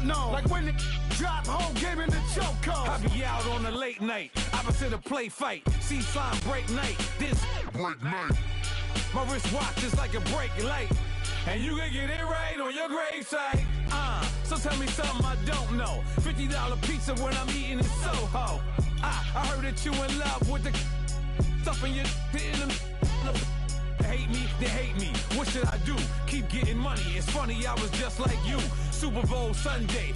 know. Like when the drop home, game in the choke code. I be out on a late night, opposite a play fight. See slime break night, this break night. My wristwatch is like a break light. And you can get it right on your gravesite. So tell me something I don't know. $50 pizza when I'm eating in Soho. I heard that you in love with the stuff in your hate me, they hate me. What should I do? Keep getting money. It's funny, I was just like you. Super Bowl Sunday.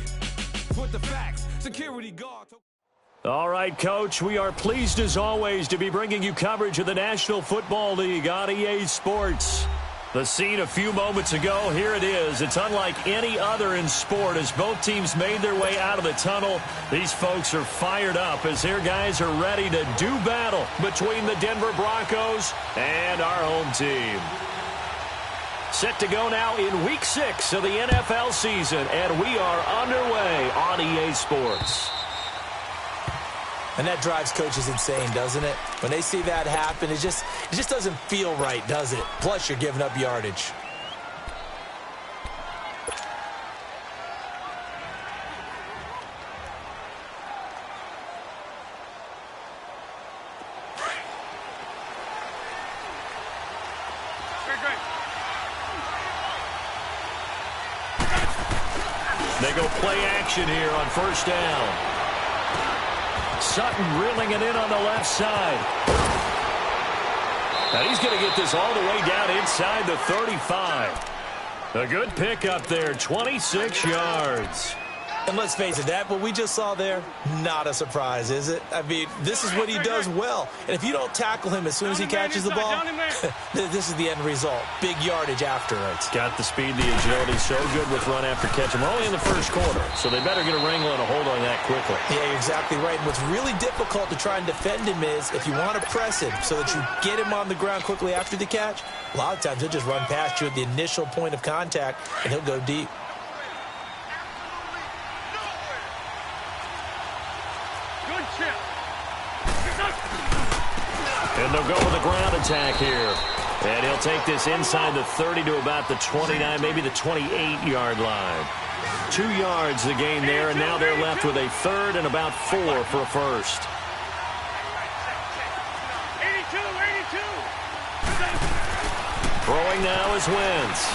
With the facts. Security guard. All right, Coach, we are pleased as always to be bringing you coverage of the National Football League on EA Sports. The scene a few moments ago, here it is. It's unlike any other in sport as both teams made their way out of the tunnel. These folks are fired up as their guys are ready to do battle between the Denver Broncos and our home team. Set to go now in Week 6 of the NFL season, and we are underway on EA Sports. And that drives coaches insane, doesn't it? When they see that happen, it just doesn't feel right, does it? Plus, you're giving up yardage. They go play action here on first down. Sutton reeling it in on the left side. Now he's going to get this all the way down inside the 35. A good pickup there, 26 yards. And let's face it, that what we just saw there, not a surprise, is it? I mean, this is what he does well. And if you don't tackle him as soon as he catches the ball, this is the end result. Big yardage afterwards. Got the speed, the agility, so good with run after catch. And we're only in the first quarter, so they better get a wrangle and a hold on that quickly. Yeah, you're exactly right. And what's really difficult to try and defend him is if you want to press him so that you get him on the ground quickly after the catch, a lot of times he'll just run past you at the initial point of contact, and he'll go deep. And they'll go with a ground attack here. And he'll take this inside the 30 to about the 29, maybe the 28-yard line. 2 yards the gain there, and now they're left with a third and about 4 for a first. 82. Throwing now is Wentz.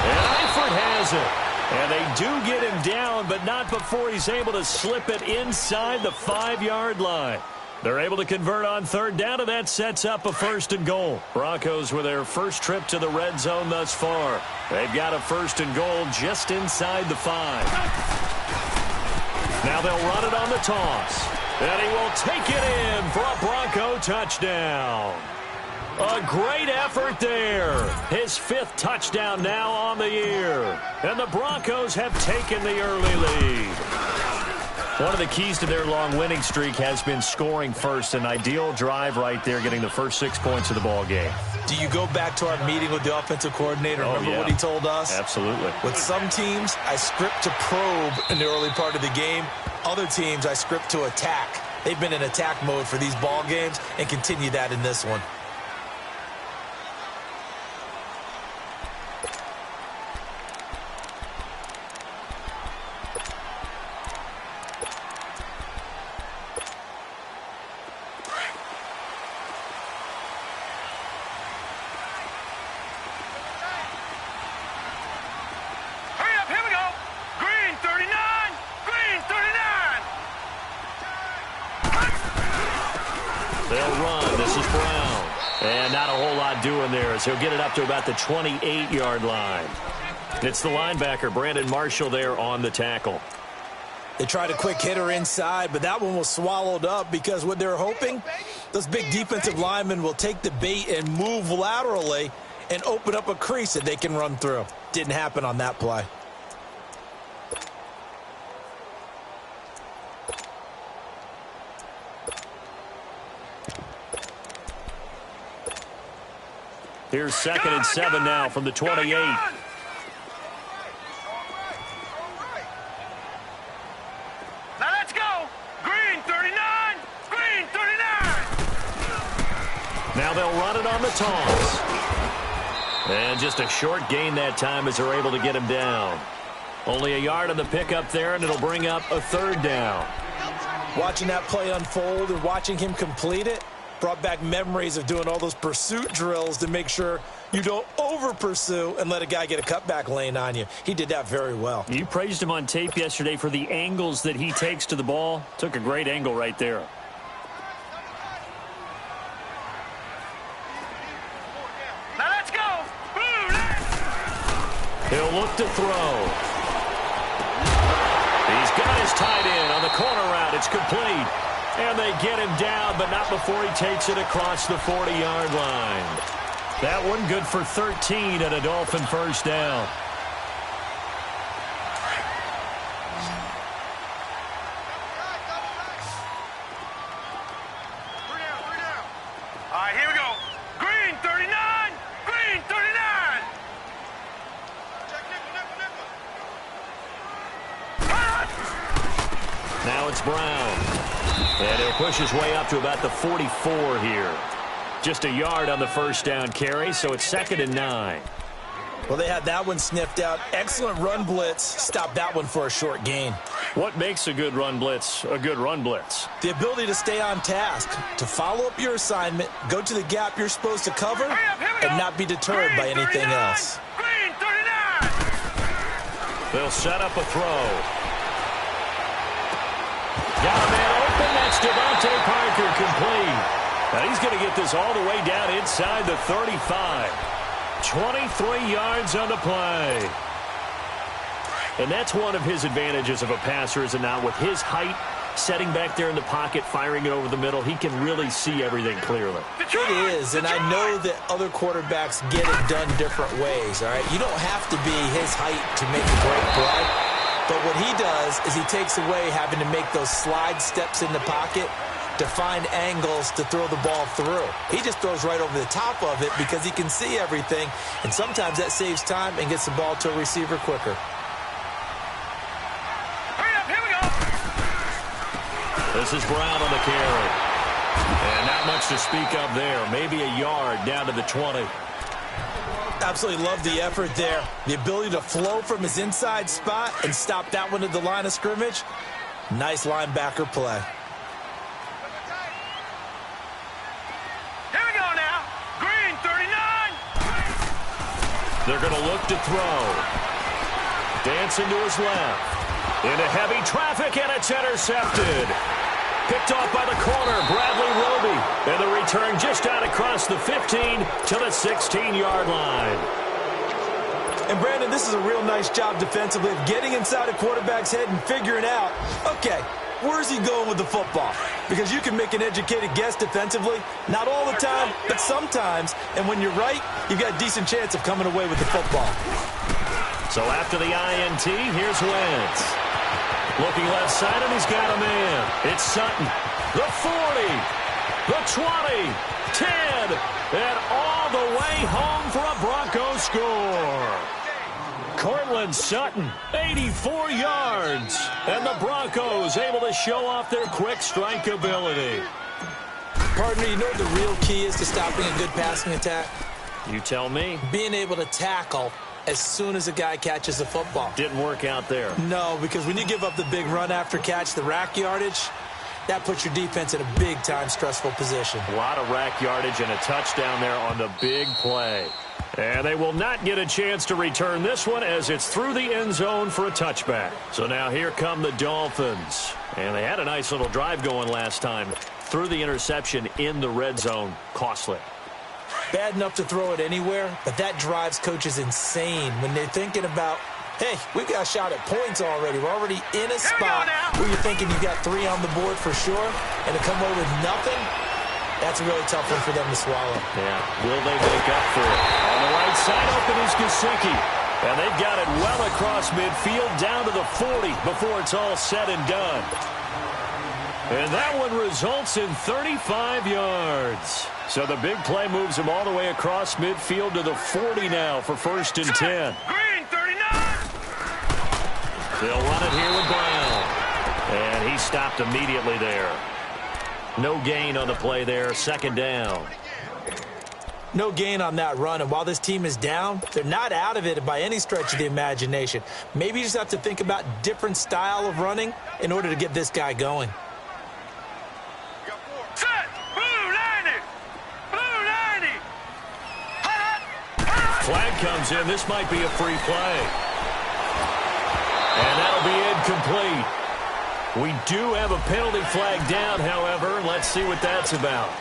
And Eifert has it. And they do get him down, but not before he's able to slip it inside the 5-yard line. They're able to convert on third down, and that sets up a first and goal. Broncos with their first trip to the red zone thus far. They've got a first and goal just inside the 5. Now they'll run it on the toss. And he will take it in for a Bronco touchdown. A great effort there. His 5th touchdown now on the year. And the Broncos have taken the early lead. One of the keys to their long winning streak has been scoring first. An ideal drive right there, getting the first 6 points of the ball game. Do you go back to our meeting with the offensive coordinator? Remember what he told us? Absolutely. With some teams, I script to probe in the early part of the game. Other teams, I script to attack. They've been in attack mode for these ball games and continue that in this one. He'll get it up to about the 28-yard line. It's the linebacker, Brandon Marshall, there on the tackle. They tried a quick hitter inside, but that one was swallowed up because what they're hoping, those big defensive linemen will take the bait and move laterally and open up a crease that they can run through. Didn't happen on that play. Here's 2nd and 7 now from the 28. Now let's go. Green 39. Green 39. Now they'll run it on the toss. And just a short gain that time as they're able to get him down. Only a yard on the pickup there, and it'll bring up a third down. Watching that play unfold and watching him complete it brought back memories of doing all those pursuit drills to make sure you don't over-pursue and let a guy get a cutback lane on you. He did that very well. You praised him on tape yesterday for the angles that he takes to the ball. Took a great angle right there. Now let's go. He'll look to throw. He's got his tight end on the corner route. It's complete. And they get him down, but not before he takes it across the 40-yard line. That one good for 13 and a Dolphin first down. All right, here we go. Green 39. Green 39. Now it's Brown. And he'll push his way up to about the 44 here. Just a yard on the first down carry, so it's 2nd and 9. Well, they had that one sniffed out. Excellent run blitz. Stopped that one for a short gain. What makes a good run blitz a good run blitz? The ability to stay on task, to follow up your assignment, go to the gap you're supposed to cover, and not be deterred by anything else. Green 39. They'll set up a throw. Got a man open. That's Devontae Parker complete. Now he's going to get this all the way down inside the 35. 23 yards on the play. And that's one of his advantages of a passer, is it not? With his height, setting back there in the pocket, firing it over the middle, he can really see everything clearly. It is, and I know that other quarterbacks get it done different ways, all right? You don't have to be his height to make a great play. But what he does is he takes away having to make those slide steps in the pocket to find angles to throw the ball through. He just throws right over the top of it because he can see everything, and sometimes that saves time and gets the ball to a receiver quicker. Hurry up, here we go. This is Brown on the carry. And not much to speak of there. Maybe a yard down to the 20. Absolutely love the effort there. The ability to flow from his inside spot and stop that one at the line of scrimmage. Nice linebacker play. Here we go now. Green 39. They're going to look to throw. Dancing to his left. Into heavy traffic, and it's intercepted. Picked off by the corner, Bradley Roby. And the return just out across the 15 to the 16-yard line. And, Brandon, this is a real nice job defensively of getting inside a quarterback's head and figuring out, okay, where's he going with the football? Because you can make an educated guess defensively. Not all the time, but sometimes. And when you're right, you've got a decent chance of coming away with the football. So after the INT, here's Wentz. Looking left side, and he's got a man. It's Sutton. The 40, the 20, 10, and all the way home for a Broncos score. Cortland Sutton, 84 yards. And the Broncos able to show off their quick strike ability. Partner, you know what the real key is to stopping a good passing attack? You tell me. Being able to tackle as soon as a guy catches the football. Didn't work out there. No, because when you give up the big run after catch, the rack yardage, that puts your defense in a big-time stressful position. A lot of rack yardage and a touchdown there on the big play. And they will not get a chance to return this one as it's through the end zone for a touchback. So now here come the Dolphins. And they had a nice little drive going last time. Threw the interception in the red zone. Costly. Bad enough to throw it anywhere, but that drives coaches insane when they're thinking about, hey, we've got a shot at points already. We're already in a spot where you're thinking you've got 3 on the board for sure, and to come away with nothing, that's a really tough one for them to swallow. Yeah, will they make up for it? On the right side, open is Gesicki. And they've got it well across midfield down to the 40 before it's all said and done. And that one results in 35 yards. So the big play moves him all the way across midfield to the 40 now for 1st and 10. Green 39. They'll run it here with Brown. And he stopped immediately there. No gain on the play there, 2nd down. No gain on that run, and while this team is down, they're not out of it by any stretch of the imagination. Maybe you just have to think about different style of running in order to get this guy going. Set! Blue 90! Blue 90! Flag comes in. This might be a free play. And that'll be incomplete. We do have a penalty flag down, however. Let's see what that's about.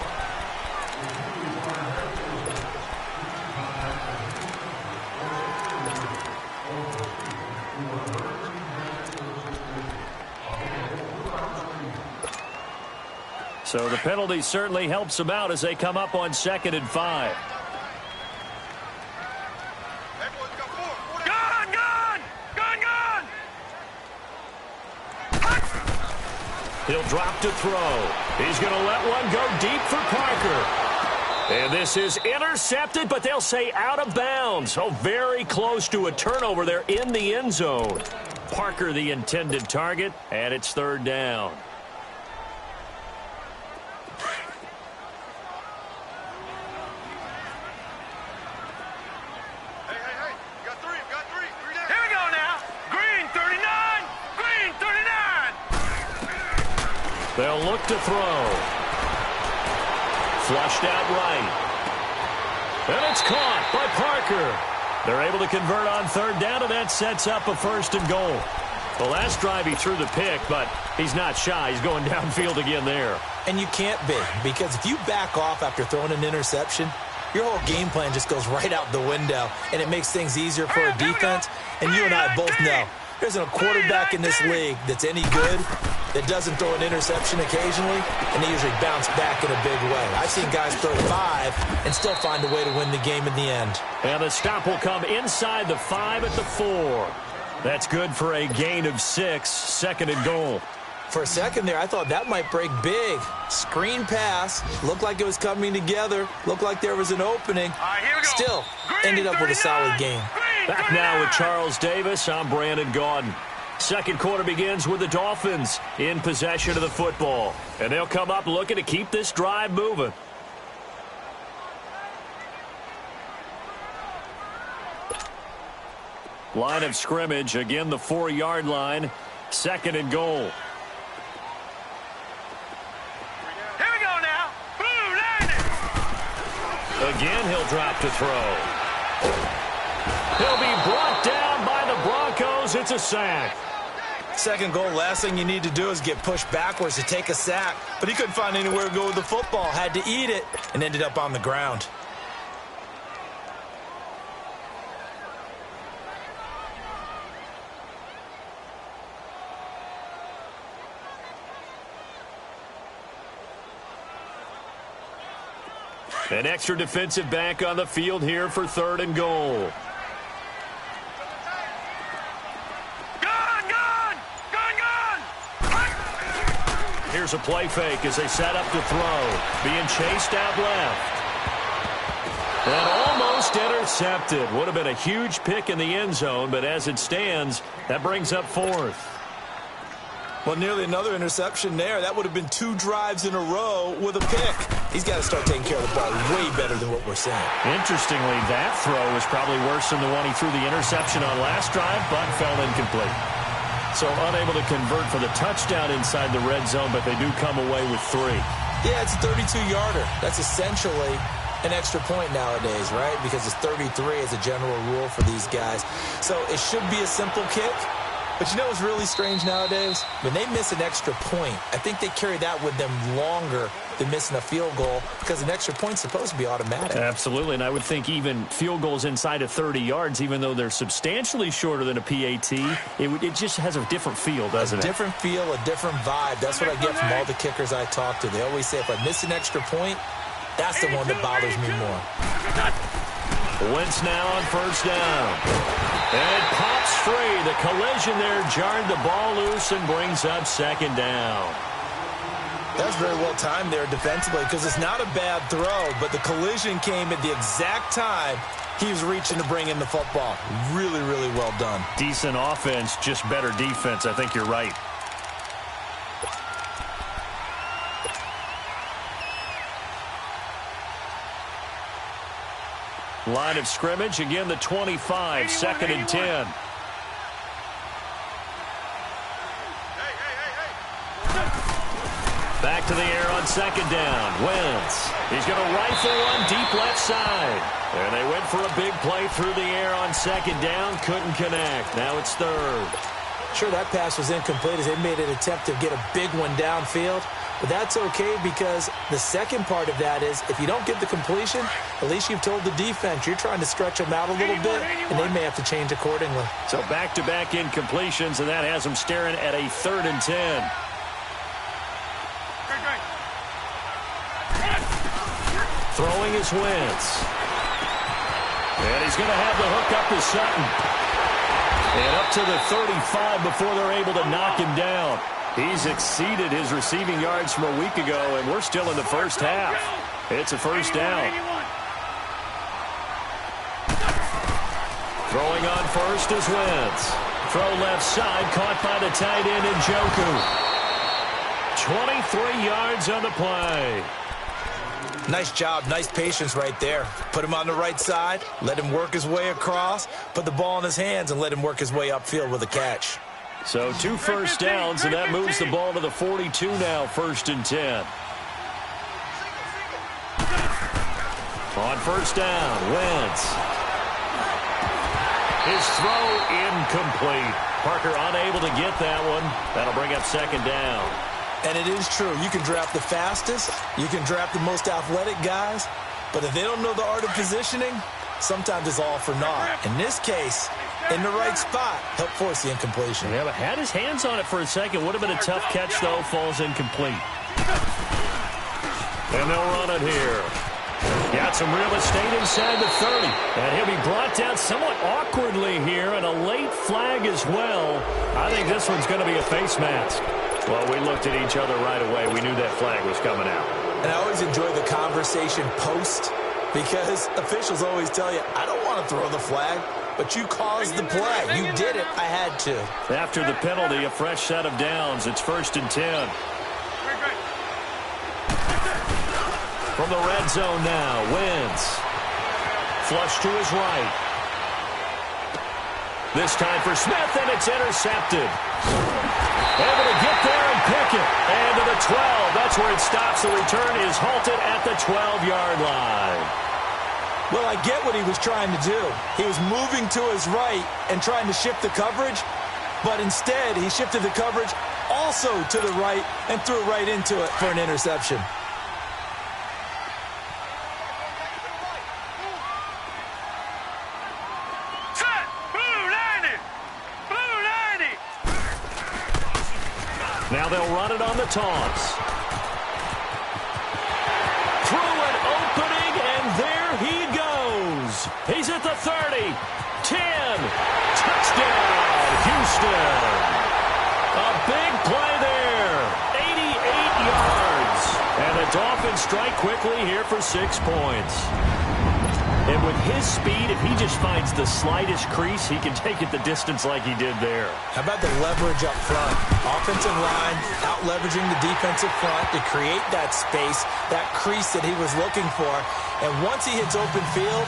So the penalty certainly helps them out as they come up on 2nd and 5. Gun! Gun! Gun! Gun! He'll drop to throw. He's going to let one go deep for Parker. And this is intercepted, but they'll say out of bounds. Oh, very close to a turnover there in the end zone. Parker the intended target, and it's 3rd down. They'll look to throw. Flushed out right. And it's caught by Parker. They're able to convert on 3rd down, and that sets up a 1st and goal. The last drive he threw the pick, but he's not shy. He's going downfield again there. And you can't be, because if you back off after throwing an interception, your whole game plan just goes right out the window, and it makes things easier for a defense. And you and I both know there isn't a quarterback in this league that's any good that doesn't throw an interception occasionally, and they usually bounce back in a big way. I've seen guys throw 5 and still find a way to win the game in the end. And the stop will come inside the 5 at the 4. That's good for a gain of 6, 2nd and goal. For a second there, I thought that might break big. Screen pass, looked like it was coming together, looked like there was an opening. Still, ended up with a solid game. Back now with Charles Davis, I'm Brandon Gaudin. 2nd quarter begins with the Dolphins in possession of the football. And they'll come up looking to keep this drive moving. Line of scrimmage, again the 4-yard line. 2nd and goal. Here we go now. Blue 90! Again, he'll drop to throw. He'll be brought down by the Broncos. It's a sack. 2nd goal, last thing you need to do is get pushed backwards to take a sack. But he couldn't find anywhere to go with the football. Had to eat it and ended up on the ground. An extra defensive back on the field here for 3rd and goal. Here's a play fake as they set up to throw. Being chased out left. And almost intercepted. Would have been a huge pick in the end zone, but as it stands, that brings up 4th. Well, nearly another interception there. That would have been 2 drives in a row with a pick. He's got to start taking care of the ball way better than what we're seeing. Interestingly, that throw was probably worse than the one he threw the interception on last drive, but fell incomplete. So unable to convert for the touchdown inside the red zone, but they do come away with 3. Yeah, it's a 32-yarder. That's essentially an extra point nowadays, right? Because it's 33 as a general rule for these guys. So it should be a simple kick. But you know what's really strange nowadays? When they miss an extra point, I think they carry that with them longer than missing a field goal because an extra point's supposed to be automatic. Absolutely, and I would think even field goals inside of 30 yards, even though they're substantially shorter than a PAT, it just has a different feel, doesn't it? A different feel, a different vibe. That's what I get from all the kickers I talk to. They always say if I miss an extra point, that's the one that bothers me more. Wentz now on 1st down. And it pops free. The collision there jarred the ball loose and brings up 2nd down. That was very well timed there defensively because it's not a bad throw, but the collision came at the exact time he was reaching to bring in the football. Really, really well done. Decent offense, just better defense. I think you're right. Line of scrimmage, again the 25, 2nd and 10. Back to the air on 2nd down. Wentz. He's going to rifle one deep left side. And they went for a big play through the air on 2nd down. Couldn't connect. Now it's 3rd. Sure, that pass was incomplete as they made an attempt to get a big one downfield. But that's okay because the second part of that is if you don't get the completion, at least you've told the defense you're trying to stretch them out a little bit, and they may have to change accordingly. So back-to-back incompletions, and that has them staring at a 3rd and 10. Throwing is Wentz. And he's going to have the hook up to Sutton. And up to the 35 before they're able to knock him down. He's exceeded his receiving yards from a week ago, and we're still in the first half. It's a 1st down. Throwing on 1st is Wentz. Throw left side, caught by the tight end Njoku. 23 yards on the play. Nice job, nice patience right there. Put him on the right side, let him work his way across, put the ball in his hands, and let him work his way upfield with a catch. So 2 first downs, and that moves the ball to the 42 now, 1st and 10. On 1st down, Wentz. His throw incomplete. Parker unable to get that one. That'll bring up 2nd down. And it is true. You can draft the fastest. You can draft the most athletic guys. But if they don't know the art of positioning, sometimes it's all for naught. In this case, in the right spot, help force the incompletion. Yeah, but had his hands on it for a second. Would have been a tough catch, though. Falls incomplete. And they'll run it here. Got some real estate inside the 30. And he'll be brought down somewhat awkwardly here. And a late flag as well. I think this one's going to be a face mask. Well, we looked at each other right away. We knew that flag was coming out. And I always enjoy the conversation post because officials always tell you, I don't want to throw the flag, but you caused the play. You did it. I had to. After the penalty, a fresh set of downs. It's 1st and 10. From the red zone now, Wentz. Flush to his right. This time for Smith, and it's intercepted. Able to get there and pick it. And to the 12. That's where it stops. The return is halted at the 12-yard line. Well, I get what he was trying to do. He was moving to his right and trying to shift the coverage. But instead, he shifted the coverage also to the right and threw right into it for an interception. Now they'll run it on the toss. Through an opening, and there he goes. He's at the 30, 10. Touchdown, Houston. A big play there. 88 yards. And the Dolphins strike quickly here for 6 points. And with his speed, if he just finds the slightest crease, he can take it the distance like he did there. How about the leverage up front? Offensive line out-leveraging the defensive front to create that space, that crease that he was looking for. And once he hits open field,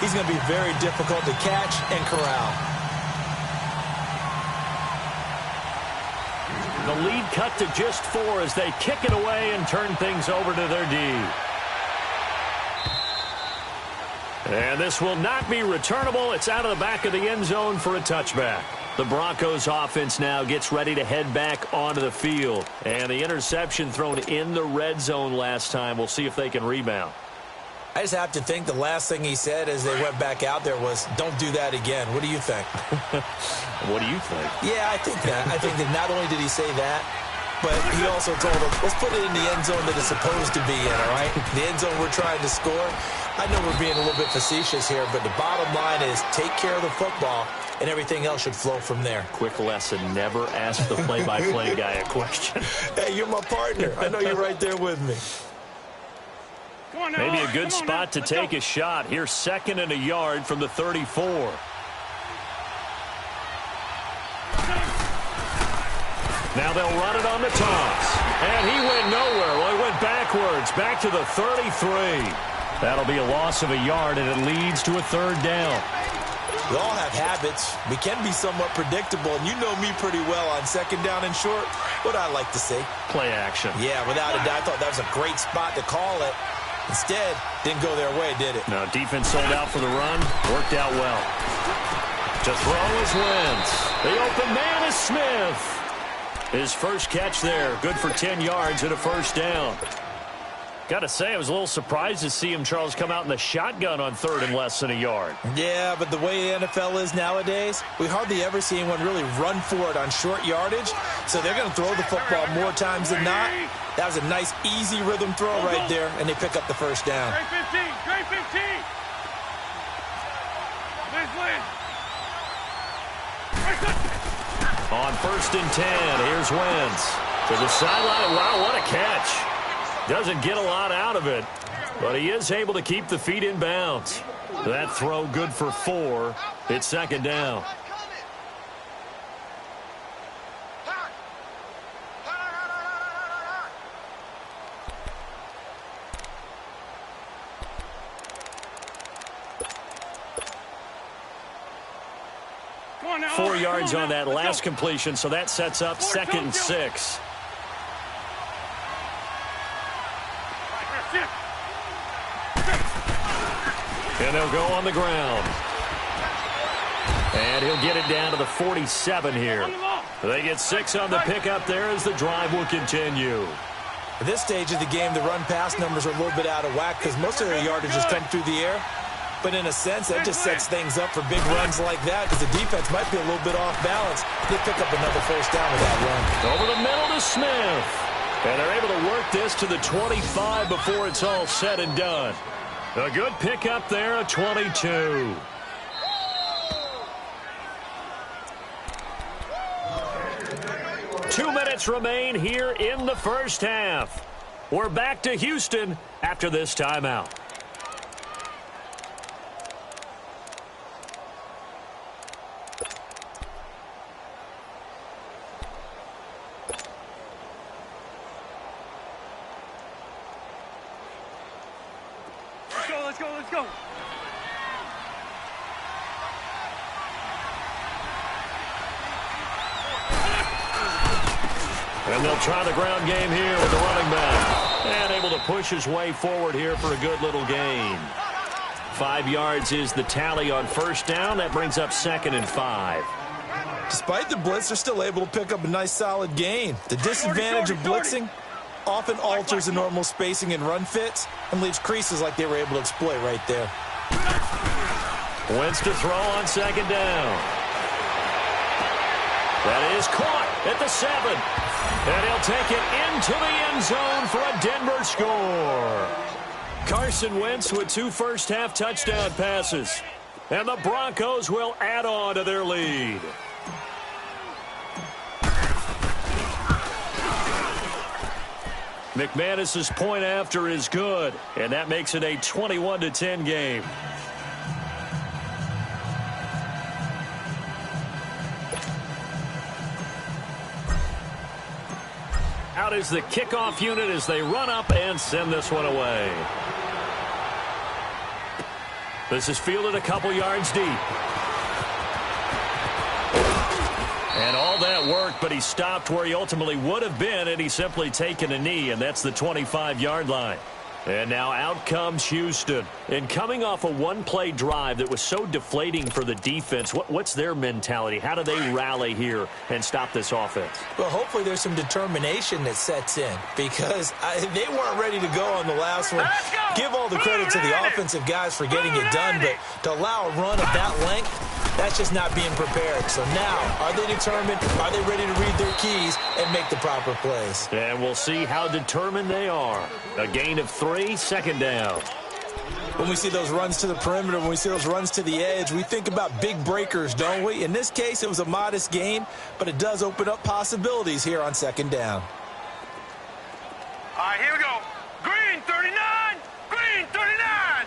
he's going to be very difficult to catch and corral. The lead cut to just 4 as they kick it away and turn things over to their D. And this will not be returnable. It's out of the back of the end zone for a touchback. The Broncos offense now gets ready to head back onto the field. And the interception thrown in the red zone last time. We'll see if they can rebound. I just have to think the last thing he said as they went back out there was, don't do that again. What do you think? What do you think? Yeah, I think that. I think that not only did he say that, but he also told them, let's put it in the end zone that it's supposed to be in, all right? The end zone we're trying to score. I know we're being a little bit facetious here, but the bottom line is take care of the football, and everything else should flow from there. Quick lesson, never ask the play-by-play guy a question. Hey, you're my partner. I know you're right there with me. Maybe a good spot to take a shot. Here's 2nd and a yard from the 34. Now they'll run it on the toss. And he went nowhere. Well, he went backwards, back to the 33. That'll be a loss of a yard, and it leads to a third down. We all have habits. We can be somewhat predictable, and you know me pretty well on second down and short. What I like to say? Play action. Yeah, without a doubt. I thought that was a great spot to call it. Instead, didn't go their way, did it? Now, defense sold out for the run. Worked out well. To throw is Wentz. The open man is Smith. His first catch there. Good for 10 yards and a first down. Got to say, I was a little surprised to see him, Charles, come out in the shotgun on third and less than a yard. Yeah, but the way the NFL is nowadays, we hardly ever see anyone really run for it on short yardage. So they're going to throw the football more times than not. That was a nice, easy rhythm throw right there, and they pick up the first down. Trey 15, Trey 15. On first and 10, here's Wentz. To the sideline. Wow, what a catch. Doesn't get a lot out of it, but he is able to keep the feet in bounds. That throw good for 4. It's second down. Now, 4 yards on that last completion, so that sets up second and 6. And they'll go on the ground. And he'll get it down to the 47 here. They get 6 on the pickup there as the drive will continue. At this stage of the game, the run-pass numbers are a little bit out of whack because most of their yardage has come through the air. But in a sense, that just sets things up for big runs like that because the defense might be a little bit off balance. They pick up another first down with that run. Over the middle to Smith. And they're able to work this to the 25 before it's all said and done. A good pickup there, a 22. Two minutes remain here in the first half. We're back to Houston after this timeout. Let's go. And they'll try the ground game here with the running back. And able to push his way forward here for a good little gain. 5 yards is the tally on first down. That brings up second and 5. Despite the blitz, they're still able to pick up a nice solid gain. The disadvantage of blitzing often alters the normal spacing and run fits and leaves creases like they were able to exploit right there. Wentz to throw on second down. That is caught at the 7. And he'll take it into the end zone for a Denver score. Carson Wentz with 2 first-half touchdown passes. And the Broncos will add on to their lead. McManus's point after is good, and that makes it a 21-10 game. Out is the kickoff unit as they run up and send this one away. This is fielded a couple yards deep. And all that worked, but he stopped where he ultimately would have been, and he's simply taken a knee, and that's the 25-yard line. And now out comes Houston. And coming off a one-play drive that was so deflating for the defense, what's their mentality? How do they rally here and stop this offense? Well, hopefully there's some determination that sets in because they weren't ready to go on the last one. Give all the credit to the offensive guys for getting it done, but to allow a run of that length, that's just not being prepared. So now, are they determined? Are they ready to read their keys and make the proper plays? And we'll see how determined they are. A gain of 3, second down. When we see those runs to the perimeter, when we see those runs to the edge, we think about big breakers, don't we? In this case, it was a modest gain, but it does open up possibilities here on second down. All right, here we go. Green 39! Green 39!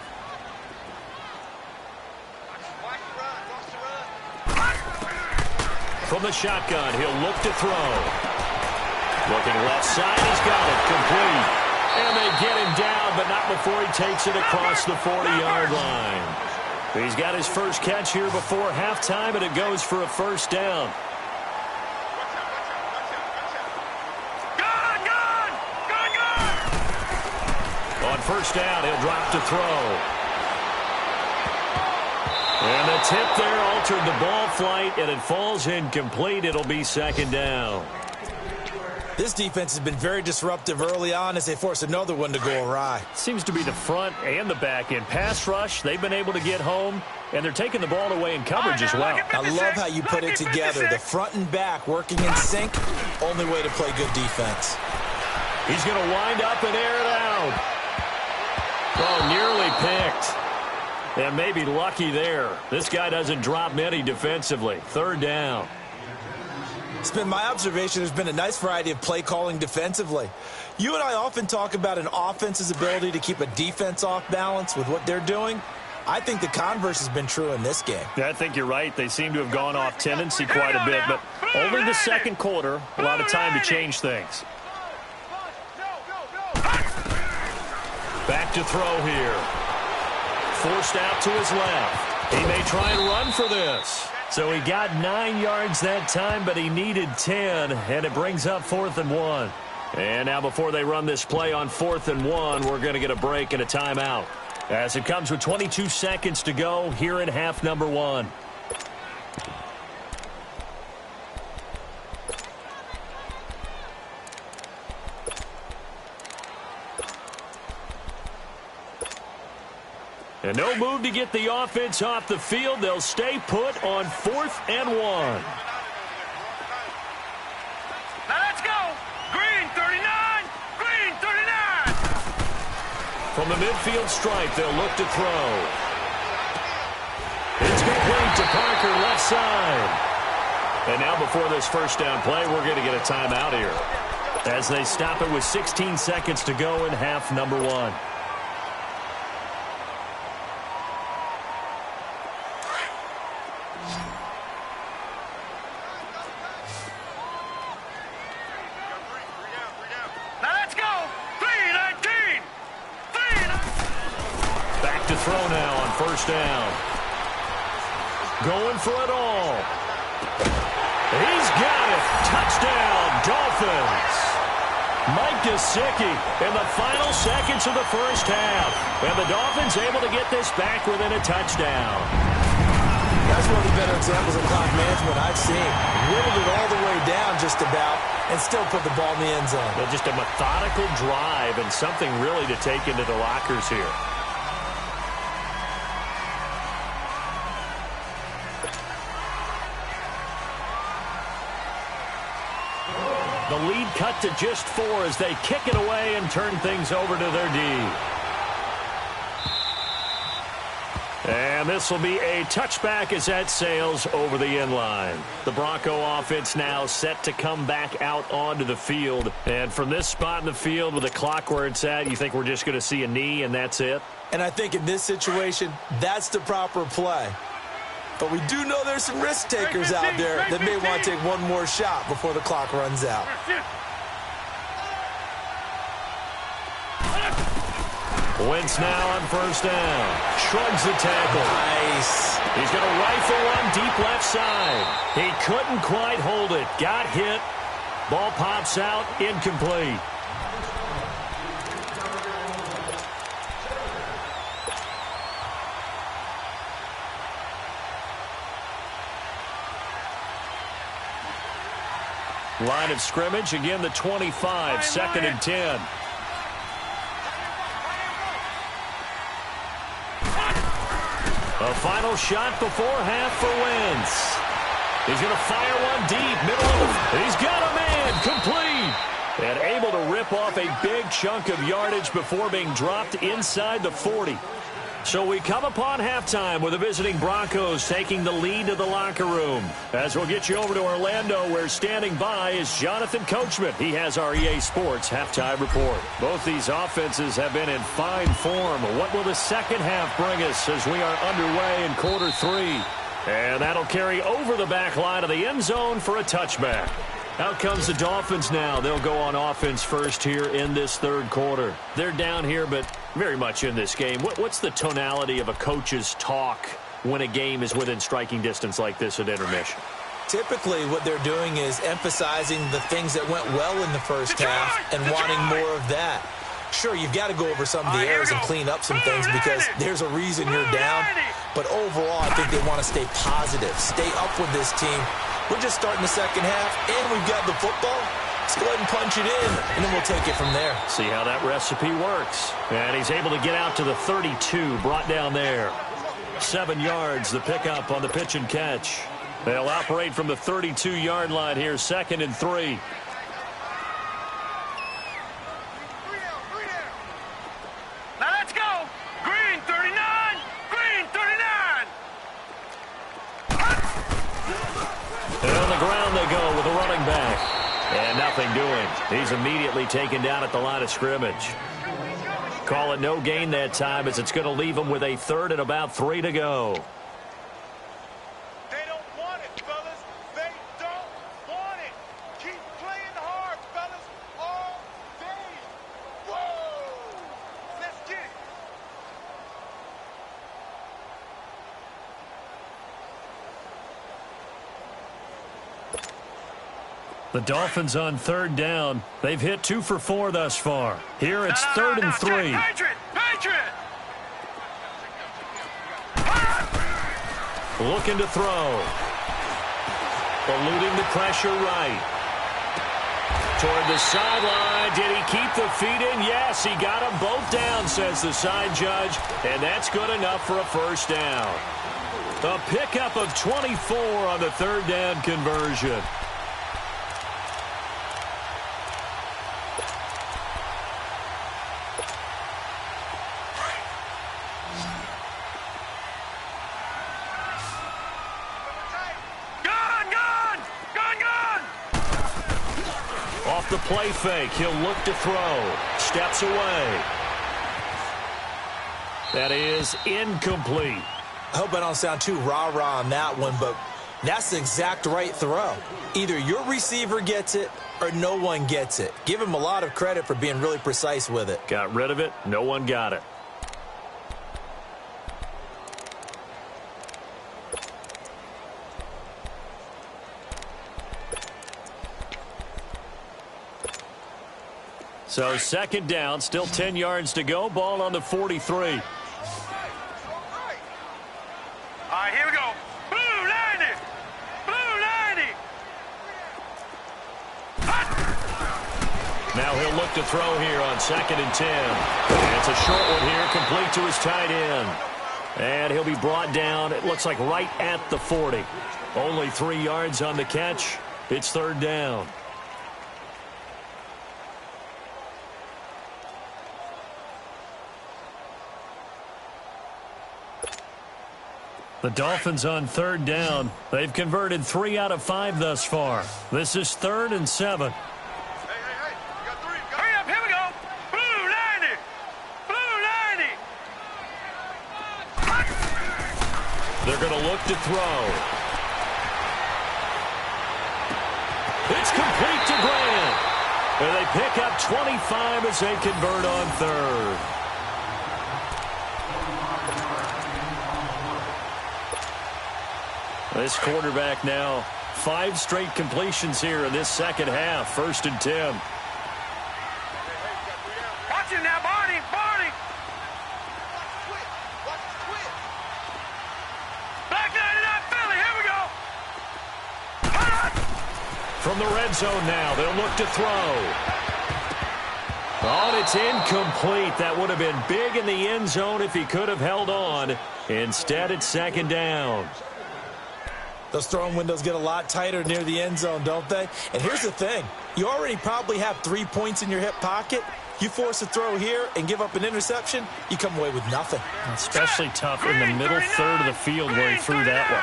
From the shotgun, he'll look to throw. Looking left side, he's got it. Complete. And they get him down, but not before he takes it across the 40-yard line. He's got his first catch here before halftime, and it goes for a first down. On first down, he'll drop to throw. And the tip there altered the ball flight, and it falls incomplete. It'll be second down. This defense has been very disruptive early on as they force another one to go awry. Seems to be the front and the back end. Pass rush, they've been able to get home, and they're taking the ball away in coverage as well. I love how you put it together. The front and back working in sync, only way to play good defense. He's going to wind up and air it out. Oh, nearly picked. And maybe lucky there. This guy doesn't drop many defensively. Third down. It's been my observation there's been a nice variety of play calling defensively. You and I often talk about an offense's ability to keep a defense off balance with what they're doing. I think the converse has been true in this game. Yeah, I think you're right. They seem to have gone off tendency quite a bit, but only the second quarter, a lot of time to change things. Back to throw here. Forced out to his left. He may try and run for this. So he got 9 yards that time, but he needed 10, and it brings up 4th and 1. And now before they run this play on 4th and 1, we're going to get a break and a timeout. As it comes with 22 seconds to go here in half number 1. And no move to get the offense off the field. They'll stay put on 4th and 1. Now let's go. Green 39. Green 39. From the midfield stripe, they'll look to throw. It's complete to Parker, left side. And now before this first down play, we're going to get a timeout here, as they stop it with 16 seconds to go in half number 1. Throw now on first down. Going for it all. He's got it. Touchdown, Dolphins. Mike Gesicki in the final seconds of the first half. And the Dolphins able to get this back within a touchdown. That's one of the better examples of clock management I've seen. Whittled it all the way down just about and still put the ball in the end zone. Well, just a methodical drive and something really to take into the lockers here. The lead cut to just 4 as they kick it away and turn things over to their D. And this will be a touchback as that sails over the end line. The Bronco offense now set to come back out onto the field. And from this spot in the field with the clock where it's at, you think we're just going to see a knee and that's it? And I think in this situation, that's the proper play. But we do know there's some risk takers out there that may want to take one more shot before the clock runs out. Wentz now on first down. Shrugs the tackle. Nice. He's going to rifle one deep left side. He couldn't quite hold it. Got hit. Ball pops out. Incomplete. Line of scrimmage, again the 25, 2nd and 10. A final shot before half for Wentz. He's going to fire one deep, middle of. He's got a man, complete. And able to rip off a big chunk of yardage before being dropped inside the 40. So we come upon halftime with the visiting Broncos taking the lead to the locker room. As we'll get you over to Orlando, where standing by is Jonathan Coachman. He has our EA Sports halftime report. Both these offenses have been in fine form. What will the second half bring us as we are underway in quarter 3? And that'll carry over the back line of the end zone for a touchback. Out comes the Dolphins now. They'll go on offense first here in this third quarter. They're down here, but very much in this game. What's the tonality of a coach's talk when a game is within striking distance like this at intermission? Typically, what they're doing is emphasizing the things that went well in the first half and wanting more of that. Sure, you've got to go over some of the errors and clean up some things because there's a reason you're down. But overall, I think they want to stay positive, stay up with this team. We're just starting the second half, and we've got the football. Let's go ahead and punch it in, and then we'll take it from there. See how that recipe works. And he's able to get out to the 32, brought down there. 7 yards, the pickup on the pitch and catch. They'll operate from the 32-yard line here, 2nd and 3. Now let's go. Green 39. Green 39. And on the ground they go with a running back. And nothing doing. He's immediately taken down at the line of scrimmage. Call it no gain that time as it's going to leave him with a 3rd and about 3 to go. They don't want it, fellas. They don't want it. Keep playing hard, fellas, all day. Whoa! Let's get it. The Dolphins on 3rd down. They've hit 2 for 4 thus far. Here it's 3rd and 3. Patriot! Patriot! Looking to throw. Eluding the pressure right. Toward the sideline. Did he keep the feet in? Yes, he got them both down, says the side judge. And that's good enough for a 1st down. A pickup of 24 on the 3rd down conversion. Off the play fake, he'll look to throw. Steps away. That is incomplete. I hope I don't sound too rah-rah on that one, but that's the exact right throw. Either your receiver gets it or no one gets it. Give him a lot of credit for being really precise with it. Got rid of it. No one got it. So 2nd down, still 10 yards to go. Ball on the 43. All right, here we go. Blue 90. Blue 90. Now he'll look to throw here on 2nd and 10. And it's a short one here, complete to his tight end. And he'll be brought down, it looks like right at the 40. Only 3 yards on the catch. It's 3rd down. The Dolphins on 3rd down. They've converted 3 out of 5 thus far. This is 3rd and 7. Hey, you got 3. Hurry up, here we go. Blue 90. Blue 90. They're going to look to throw. It's complete to Grant. And they pick up 25 as they convert on 3rd. This quarterback now, 5 straight completions here in this second half. 1st and 10. Watch him now, Barney. Barney. Black 99 Philly. Here we go. From the red zone now, they'll look to throw. Oh, it's incomplete. That would have been big in the end zone if he could have held on. Instead, it's 2nd down. Those throwing windows get a lot tighter near the end zone, don't they? And here's the thing. You already probably have 3 points in your hip pocket. You force a throw here and give up an interception, you come away with nothing. Especially tough in the middle third of the field where he threw that one.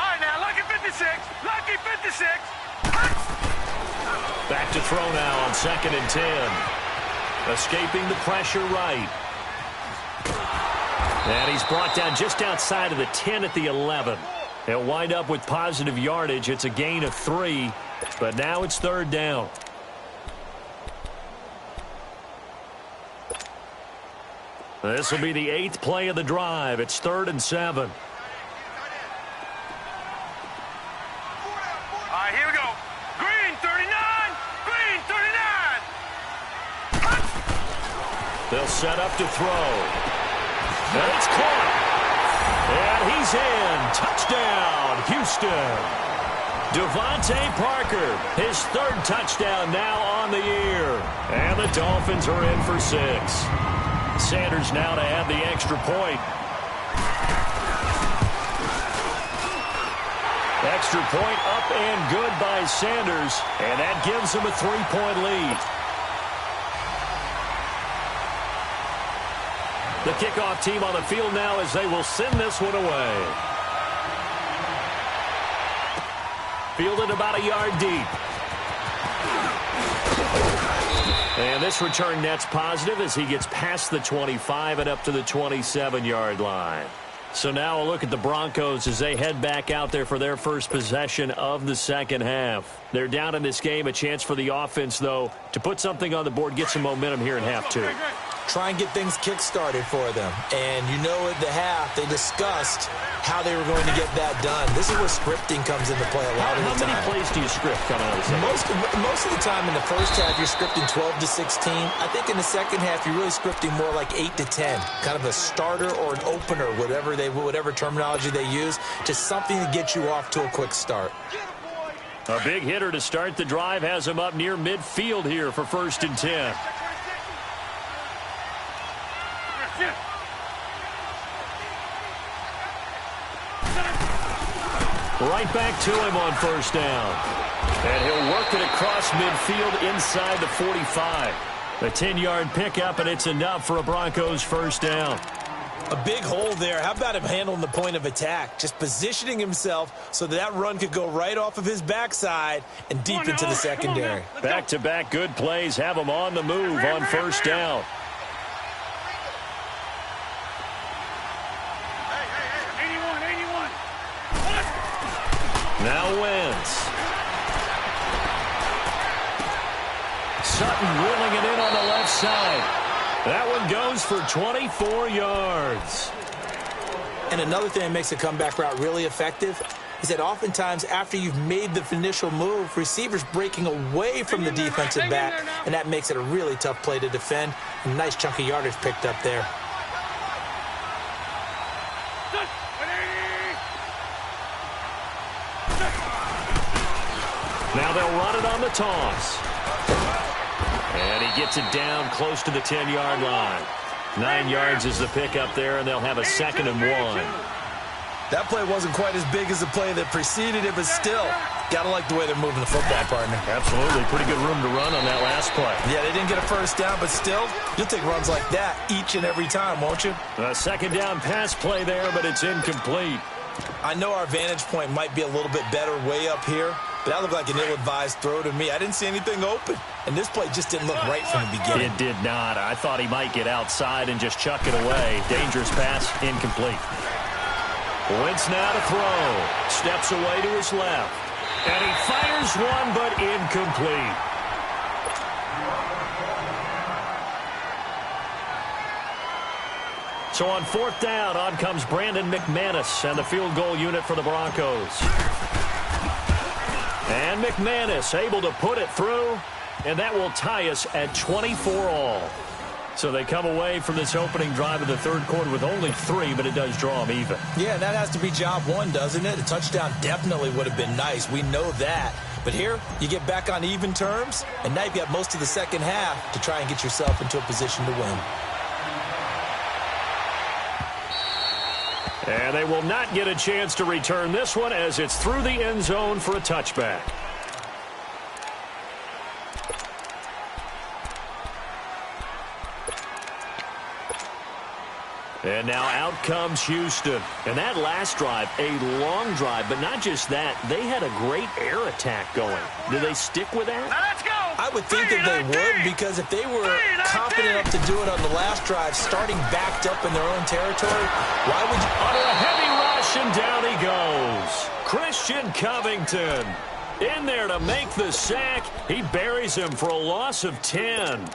All right, now, lucky 56. Lucky 56. Back to throw now on 2nd and 10. Escaping the pressure right. And he's brought down just outside of the 10 at the 11. He'll wind up with positive yardage. It's a gain of 3, but now it's 3rd down. This will be the 8th play of the drive. It's 3rd and 7. All right, here we go. Green 39. Green 39. They'll set up to throw. And it's caught. And he's in. Touchdown, Houston. Devontae Parker, his 3rd touchdown now on the year. And the Dolphins are in for 6. Sanders now to add the extra point. Extra point up and good by Sanders. And that gives him a 3-point lead. The kickoff team on the field now as they will send this one away. Fielded about a yard deep. And this return net's positive as he gets past the 25 and up to the 27-yard line. So now a look at the Broncos as they head back out there for their first possession of the second half. They're down in this game. A chance for the offense, though, to put something on the board, get some momentum here in half 2. Try and get things kick-started for them. And you know at the half, they discussed how they were going to get that done. This is where scripting comes into play a lot of the time. How many plays do you script coming out of the second? Most of the time in the first half, you're scripting 12 to 16. I think in the second half, you're really scripting more like 8 to 10. Kind of a starter or an opener, whatever terminology they use, just something to get you off to a quick start. A big hitter to start the drive has him up near midfield here for 1st and 10. Right back to him on 1st down. And he'll work it across midfield inside the 45. A 10-yard pickup, and it's enough for a Broncos 1st down. A big hole there. How about him handling the point of attack? Just positioning himself so that run could go right off of his backside and deep into the secondary. Back-to-back good plays have him on the move on 1st down. Now Wentz. Sutton wheeling it in on the left side. That one goes for 24 yards. And another thing that makes a comeback route really effective is that oftentimes after you've made the initial move, receivers breaking away from the defensive back, and that makes it a really tough play to defend. A nice chunk of yardage picked up there. Now they'll run it on the toss. And he gets it down close to the 10-yard line. 9 yards is the pickup there, and they'll have a 2nd and 1. That play wasn't quite as big as the play that preceded it, but still, got to like the way they're moving the football, partner. Absolutely. Pretty good room to run on that last play. Yeah, they didn't get a 1st down, but still, you'll take runs like that each and every time, won't you? A 2nd down pass play there, but it's incomplete. I know our vantage point might be a little bit better way up here, but that looked like an ill-advised throw to me. I didn't see anything open, and this play just didn't look right from the beginning. It did not. I thought he might get outside and just chuck it away. Dangerous pass, incomplete. Wentz now to throw. Steps away to his left. And he fires one, but incomplete. So on 4th down, on comes Brandon McManus and the field goal unit for the Broncos. And McManus able to put it through, and that will tie us at 24 all. So they come away from this opening drive of the 3rd quarter with only 3, but it does draw them even. Yeah, that has to be job 1, doesn't it? A touchdown definitely would have been nice. We know that. But here, you get back on even terms, and now you've got most of the second half to try and get yourself into a position to win. And they will not get a chance to return this one as it's through the end zone for a touchback. And now out comes Houston. And that last drive, a long drive, but not just that. They had a great air attack going. Do they stick with that? Now let's go. I would think that they would, because if they were confident enough to do it on the last drive, starting backed up in their own territory, why would you? Under a heavy rush, and down he goes. Christian Covington in there to make the sack. He buries him for a loss of 10.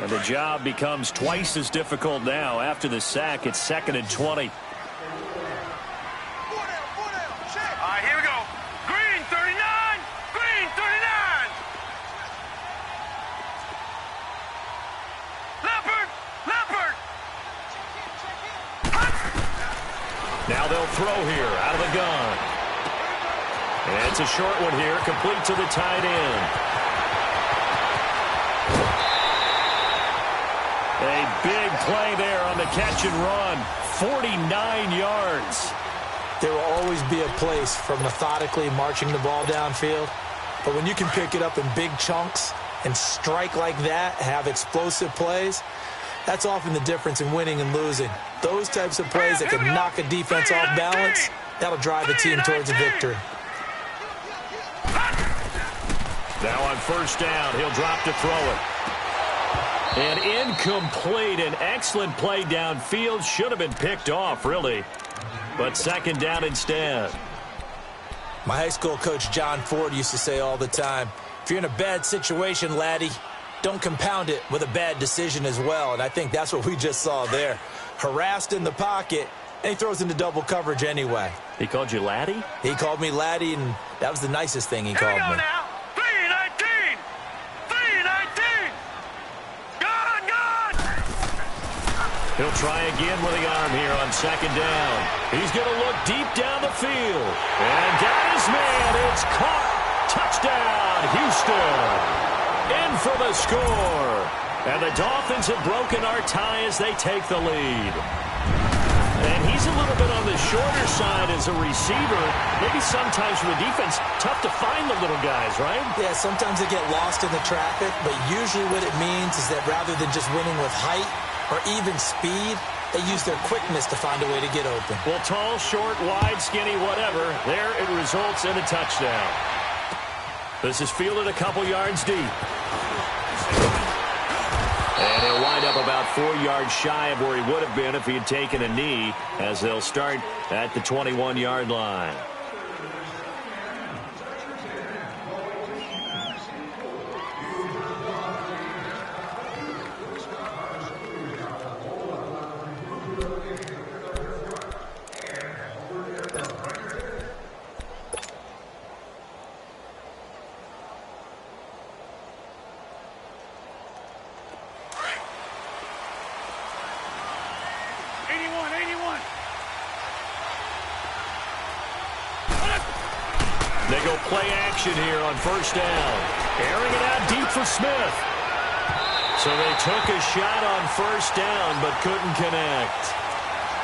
And the job becomes twice as difficult now. After the sack, it's 2nd and 20. All right, here we go. Green 39. Green 39. Leopard. Leopard. Now they'll throw here out of the gun. And it's a short one here, complete to the tight end. A big play there on the catch and run. 49 yards. There will always be a place for methodically marching the ball downfield. But when you can pick it up in big chunks and strike like that, have explosive plays, that's often the difference in winning and losing. Those types of plays that can knock a defense off balance, that'll drive a team towards a victory. Now on first down, he'll drop to throw it. And incomplete. An excellent play downfield. Should have been picked off, really. But 2nd down instead. My high school coach, John Ford, used to say all the time, if you're in a bad situation, laddie, don't compound it with a bad decision as well. And I think that's what we just saw there. Harassed in the pocket, and he throws into double coverage anyway. He called you laddie? He called me laddie, and that was the nicest thing he called me. Now. 319. 319. Gone, gone. He'll try again with the arm here on 2nd down. He's going to look deep down the field. And got his man. It's caught. Touchdown, Houston. In for the score. And the Dolphins have broken our tie as they take the lead. And he's a little bit on the shorter side as a receiver. Maybe sometimes for the defense, tough to find the little guys, right? Yeah, sometimes they get lost in the traffic, but usually what it means is that rather than just winning with height or even speed, they use their quickness to find a way to get open. Well, tall, short, wide, skinny, whatever, there it results in a touchdown. This is fielded a couple yards deep. And he'll wind up about 4 yards shy of where he would have been if he had taken a knee, as they'll start at the 21-yard line. They go play action here on first down. Airing it out deep for Smith. So they took a shot on first down but couldn't connect.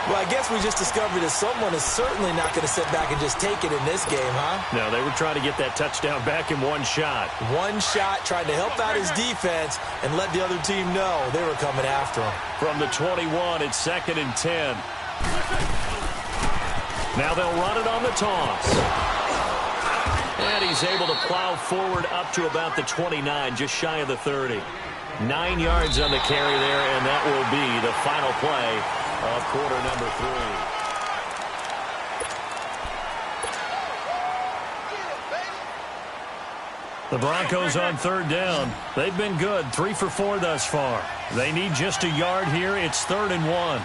Well, I guess we just discovered that someone is certainly not going to sit back and just take it in this game, huh? No, they were trying to get that touchdown back in one shot. One shot, trying to help out his defense and let the other team know they were coming after him. From the 21, it's 2nd and 10. Now they'll run it on the toss. And he's able to plow forward up to about the 29, just shy of the 30. 9 yards on the carry there, and that will be the final play of quarter number 3. The Broncos on 3rd down. They've been good, 3 for 4 thus far. They need just a yard here. It's 3rd and 1.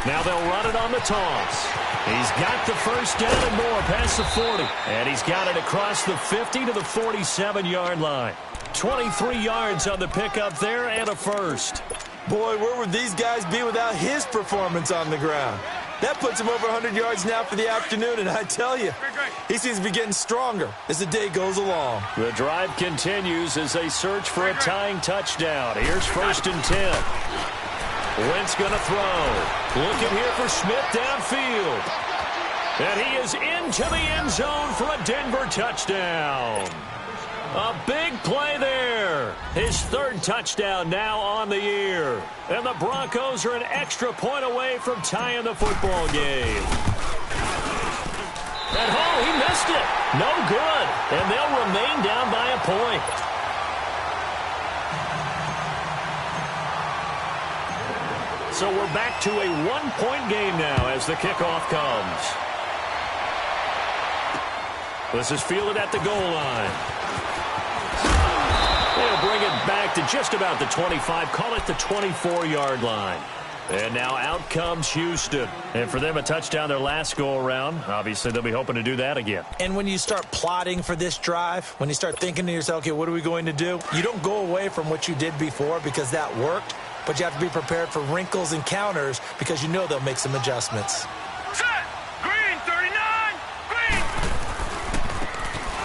Now they'll run it on the toss. He's got the first down and more past the 40. And he's got it across the 50 to the 47-yard line. 23 yards on the pickup there and a first. Boy, where would these guys be without his performance on the ground? That puts him over 100 yards now for the afternoon, and I tell you, he seems to be getting stronger as the day goes along. The drive continues as they search for a tying touchdown. Here's 1st and 10. Wentz going to throw. Looking here for Smith downfield. And he is into the end zone for a Denver touchdown. A big play there. His 3rd touchdown now on the year. And the Broncos are an extra point away from tying the football game. And he missed it. No good. And they'll remain down by a point. So we're back to a one-point game now as the kickoff comes. This is fielded at the goal line. They'll bring it back to just about the 25. Call it the 24-yard line. And now out comes Houston. And for them, a touchdown their last go-around. Obviously, they'll be hoping to do that again. And when you start plotting for this drive, when you start thinking to yourself, okay, what are we going to do? You don't go away from what you did before because that worked, but you have to be prepared for wrinkles and counters because you know they'll make some adjustments. Set! Green, 39! Green!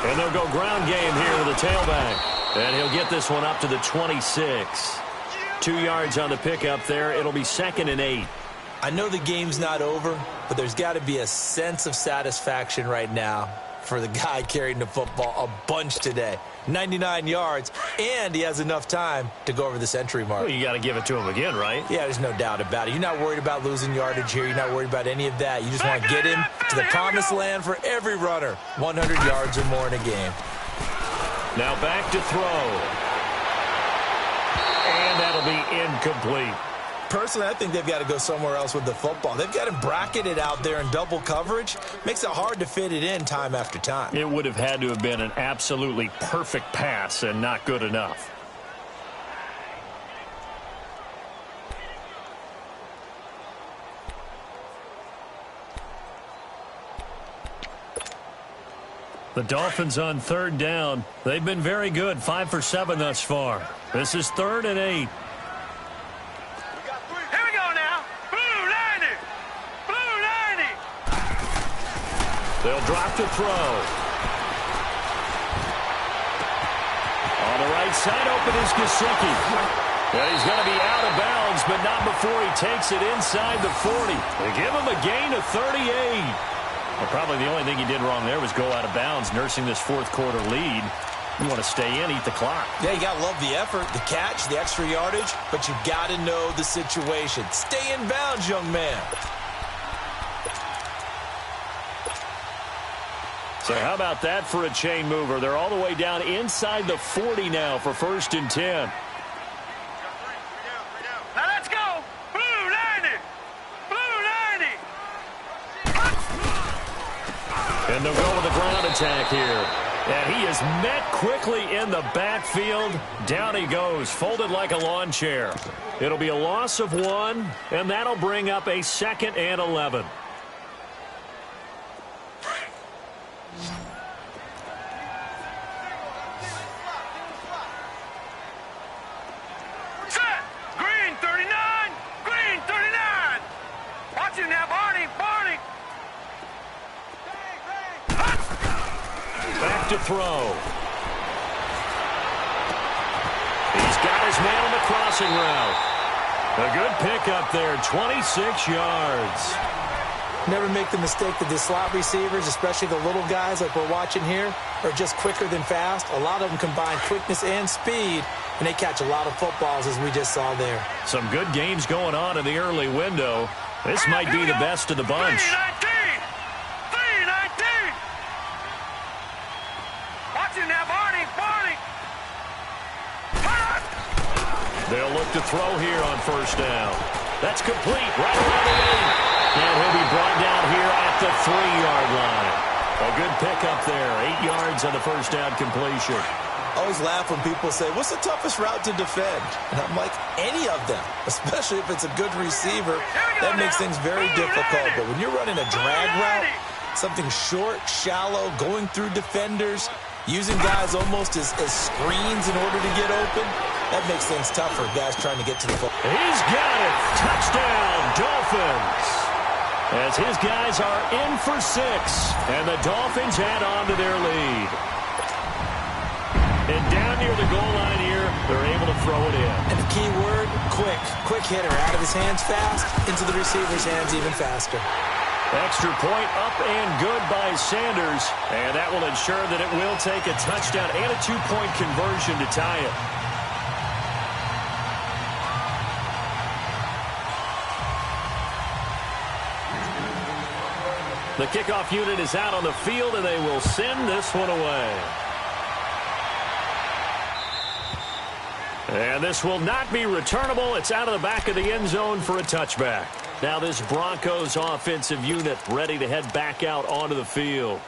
And they'll go ground game here with the tailback. And he'll get this one up to the 26. 2 yards on the pickup there. It'll be 2nd and 8. I know the game's not over, but there's got to be a sense of satisfaction right now for the guy carrying the football a bunch today. 99 yards, and he has enough time to go over the century mark. Well, you got to give it to him again, right? Yeah, there's no doubt about it. You're not worried about losing yardage here. You're not worried about any of that. You just want to get him to the promised land for every runner. 100 yards or more in a game. Now back to throw. And that'll be incomplete. Personally, I think they've got to go somewhere else with the football. They've got him bracketed out there in double coverage. Makes it hard to fit it in time after time. It would have had to have been an absolutely perfect pass and not good enough. The Dolphins on 3rd down. They've been very good, 5 for 7 thus far. This is 3rd and 8. Here we go now. Blue 90! Blue 90! They'll drop to throw. On the right side, open is Gesicki. And he's going to be out of bounds, but not before he takes it inside the 40. They give him a gain of 38. Well, probably the only thing he did wrong there was go out of bounds, nursing this 4th quarter lead. You want to stay in, eat the clock. Yeah, you got to love the effort, the catch, the extra yardage, but you got to know the situation. Stay in bounds, young man. So how about that for a chain mover? They're all the way down inside the 40 now for 1st and 10. Now let's go! Blue 90! Blue 90! And they'll go with a ground attack here. And he is met quickly in the backfield. Down he goes, folded like a lawn chair. It'll be a loss of 1, and that'll bring up a 2nd and 11. Set! Green 39! Green 39! Watch him now, Barney! Barney! Back to throw. He's got his man on the crossing route. A good pickup there, 26 yards. Never make the mistake that the slot receivers, especially the little guys like we're watching here, are just quicker than fast. A lot of them combine quickness and speed, and they catch a lot of footballs, as we just saw there. Some good games going on in the early window. This might be the best of the bunch. 319! Watch him now, Barney! Barney! They'll look to throw here on 1st down. That's complete right around the 8. And he'll be brought down here at the 3-yard line. A good pickup there. 8 yards on the 1st down completion. I always laugh when people say, what's the toughest route to defend? And I'm like, any of them, especially if it's a good receiver. That makes things very difficult. But when you're running a drag route, something short, shallow, going through defenders, using guys almost as screens in order to get open, that makes things tough for guys trying to get to the football. He's got it. Touchdown, Dolphins. As his guys are in for 6, and the Dolphins add on to their lead. And down near the goal line here, they're able to throw it in. And the key word, quick. Quick hitter, out of his hands fast, into the receiver's hands even faster. Extra point up and good by Sanders. And that will ensure that it will take a touchdown and a 2-point conversion to tie it. The kickoff unit is out on the field, and they will send this one away. And this will not be returnable. It's out of the back of the end zone for a touchback. Now this Broncos offensive unit ready to head back out onto the field.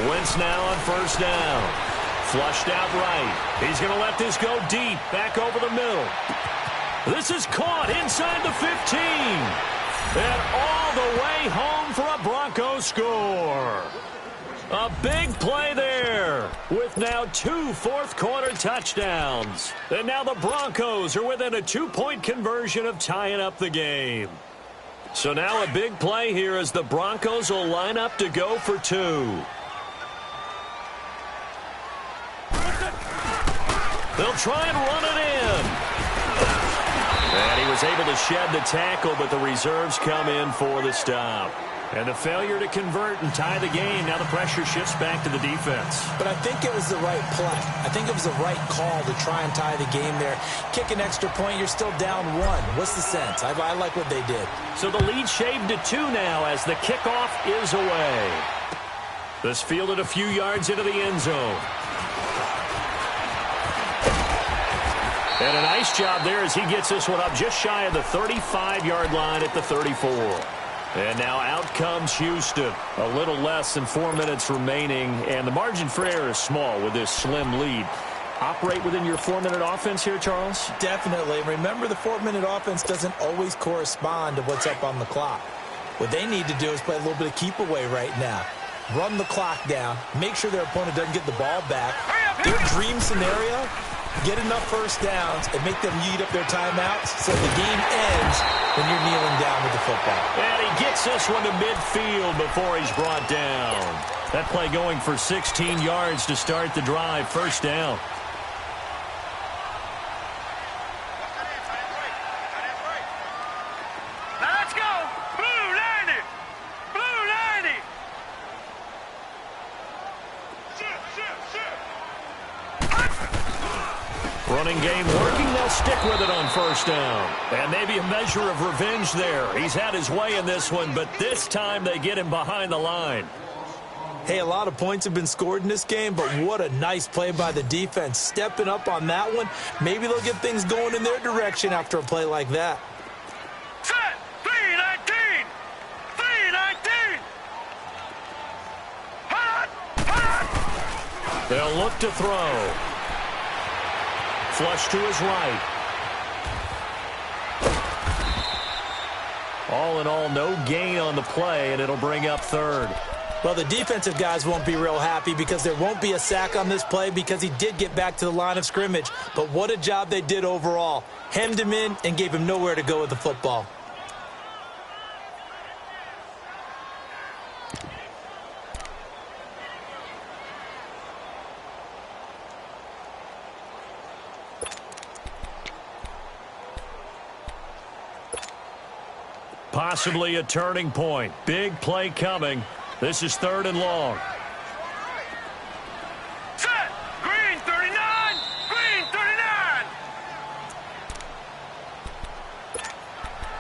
Wentz now on first down. Flushed out right. He's going to let this go deep. Back over the middle. This is caught inside the 15. And all the way home for a Broncos score. A big play there with now 2 fourth-quarter touchdowns. And now the Broncos are within a 2-point conversion of tying up the game. So now a big play here as the Broncos will line up to go for 2. They'll try and run it in. And he was able to shed the tackle, but the reserves come in for the stop. And the failure to convert and tie the game. Now the pressure shifts back to the defense. But I think it was the right play. I think it was the right call to try and tie the game there. Kick an extra point, you're still down 1. What's the sense? I like what they did. So the lead shaved to 2 now as the kickoff is away. This fielded a few yards into the end zone. And a nice job there as he gets this one up just shy of the 35-yard line at the 34. And now out comes Houston. A little less than 4 minutes remaining, and the margin for error is small with this slim lead. Operate within your 4-minute offense here, Charles? Definitely. Remember, the 4-minute offense doesn't always correspond to what's up on the clock. What they need to do is play a little bit of keep away right now. Run the clock down. Make sure their opponent doesn't get the ball back. Their dream scenario, get enough first downs and make them eat up their timeouts so the game ends when you're kneeling down with the football. And he gets this one to midfield before he's brought down. That play going for 16 yards to start the drive. First down. Now let's go. Blue 90. Blue 90. Running game working. They'll stick with it on first down. And maybe a measure of revenge there. He's had his way in this one, but this time they get him behind the line. Hey, a lot of points have been scored in this game, but what a nice play by the defense. Stepping up on that one. Maybe they'll get things going in their direction after a play like that. Set. 319. 319. Hot. Hot. They'll look to throw. Flush to his right. All in all, no gain on the play, and it'll bring up third. Well, the defensive guys won't be real happy because there won't be a sack on this play because he did get back to the line of scrimmage. But what a job they did overall. Hemmed him in and gave him nowhere to go with the football. Possibly a turning point. Big play coming. This is 3rd and long. Set. Green 39. Green 39.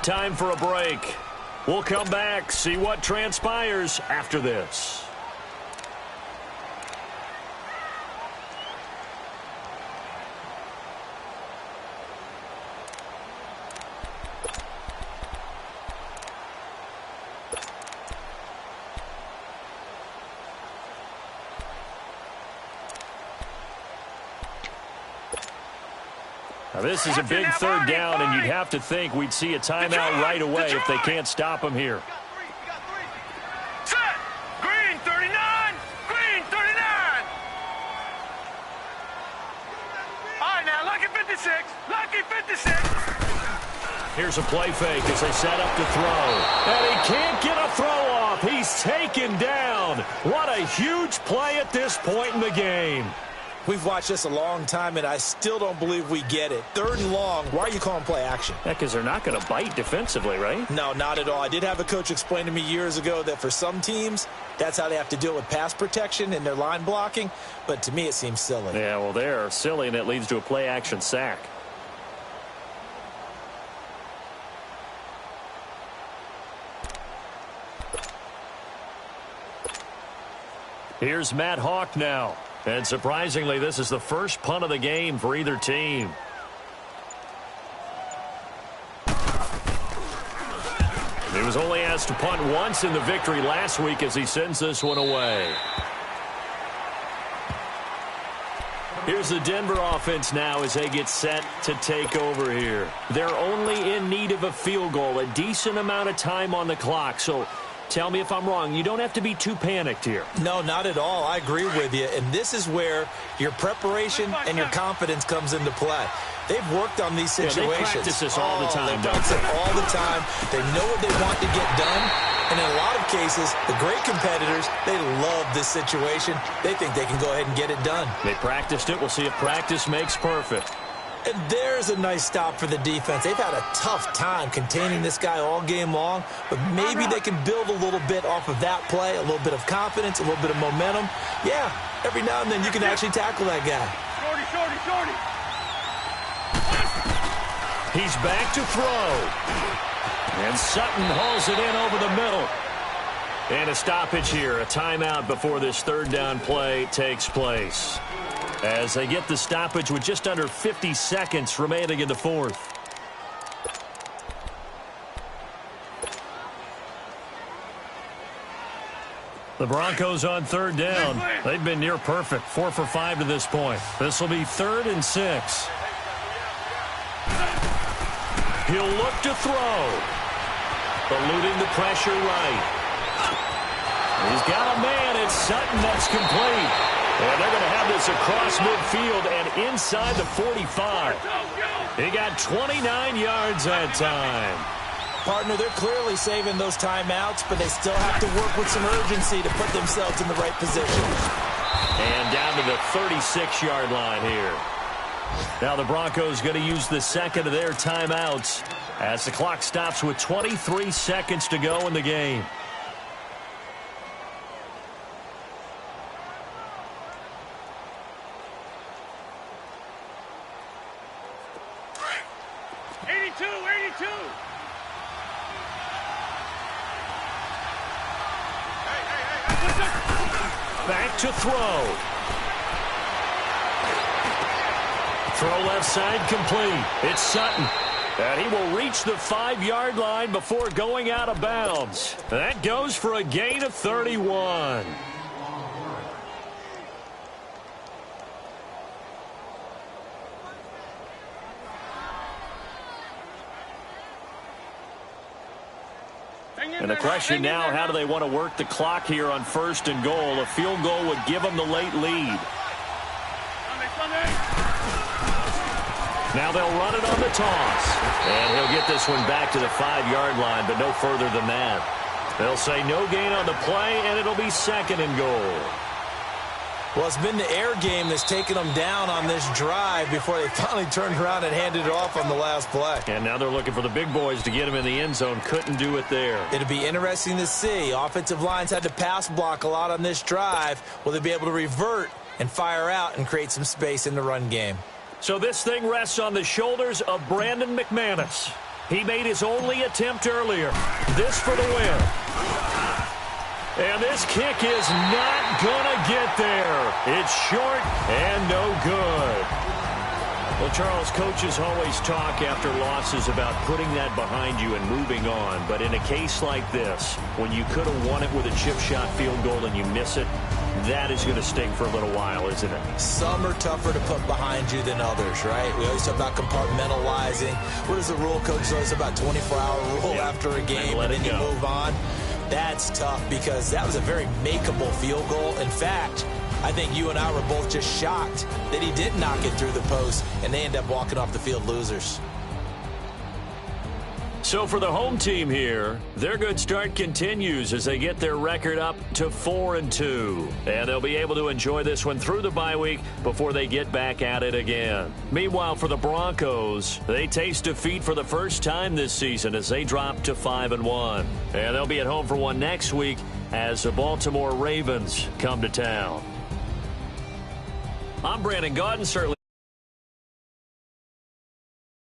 Time for a break. We'll come back, see what transpires after this. Now this is a big 3rd down, and you'd have to think we'd see a timeout right away if they can't stop him here. Set. Green 39. Green 39. All right, now, lucky 56. Lucky 56. Here's a play fake as they set up to throw. And he can't get a throw off. He's taken down. What a huge play at this point in the game. We've watched this a long time, and I still don't believe we get it. 3rd and long, why are you calling play action? Yeah, because they're not going to bite defensively, right? No, not at all. I did have a coach explain to me years ago that for some teams, that's how they have to deal with pass protection and their line blocking. But to me, it seems silly. Yeah, well, they're silly, and it leads to a play action sack. Here's Matt Hawk now. And surprisingly, this is the first punt of the game for either team. He was only asked to punt once in the victory last week as he sends this one away. Here's the Denver offense now as they get set to take over here. They're only in need of a field goal, a decent amount of time on the clock. So tell me if I'm wrong. You don't have to be too panicked here. No, not at all. I agree with you. And this is where your preparation and your confidence comes into play. They've worked on these situations. Yeah, they practice this all the time. They practice it all the time. They know what they want to get done. And in a lot of cases, the great competitors, they love this situation. They think they can go ahead and get it done. They practiced it. We'll see if practice makes perfect. And there's a nice stop for the defense. They've had a tough time containing this guy all game long, but maybe they can build a little bit off of that play, a little bit of confidence, a little bit of momentum. Yeah, every now and then you can actually tackle that guy. Shorty. He's back to throw. And Sutton hauls it in over the middle. And a stoppage here, a timeout before this 3rd down play takes place. As they get the stoppage with just under 50 seconds remaining in the 4th. The Broncos on 3rd down. They've been near perfect, 4 for 5 to this point. This will be 3rd and 6. He'll look to throw. Eluding the pressure right. He's got a man. It's Sutton. That's complete. And they're going to have this across midfield and inside the 45. He got 29 yards that time. Partner, they're clearly saving those timeouts, but they still have to work with some urgency to put themselves in the right position. And down to the 36-yard line here. Now the Broncos going to use the second of their timeouts as the clock stops with 23 seconds to go in the game. Back to throw. Throw left side complete. It's Sutton. And he will reach the 5-yard line before going out of bounds. That goes for a gain of 31. And the question now, how do they want to work the clock here on 1st and goal? A field goal would give them the late lead. Now they'll run it on the toss. And he'll get this one back to the 5-yard line, but no further than that. They'll say no gain on the play, and it'll be 2nd and goal. Well, it's been the air game that's taken them down on this drive before they finally turned around and handed it off on the last play. And now they're looking for the big boys to get him in the end zone. Couldn't do it there. It'll be interesting to see. Offensive lines had to pass block a lot on this drive. Will they be able to revert and fire out and create some space in the run game? So this thing rests on the shoulders of Brandon McManus. He made his only attempt earlier. This for the win. And this kick is not going to get there. It's short and no good. Well, Charles, coaches always talk after losses about putting that behind you and moving on. But in a case like this, when you could have won it with a chip shot field goal and you miss it, that is going to sting for a little while, isn't it? Some are tougher to put behind you than others, right? We always talk about compartmentalizing. What is the rule, coach? Always about 24-hour rule after a game, and then you move on. That's tough because that was a very makeable field goal. In fact, I think you and I were both just shocked that he did knock it through the post, and they end up walking off the field losers. So for the home team here, their good start continues as they get their record up to 4-2. And they'll be able to enjoy this one through the bye week before they get back at it again. Meanwhile, for the Broncos, they taste defeat for the first time this season as they drop to 5-1. And they'll be at home for one next week as the Baltimore Ravens come to town. I'm Brandon Gaudin, certainly.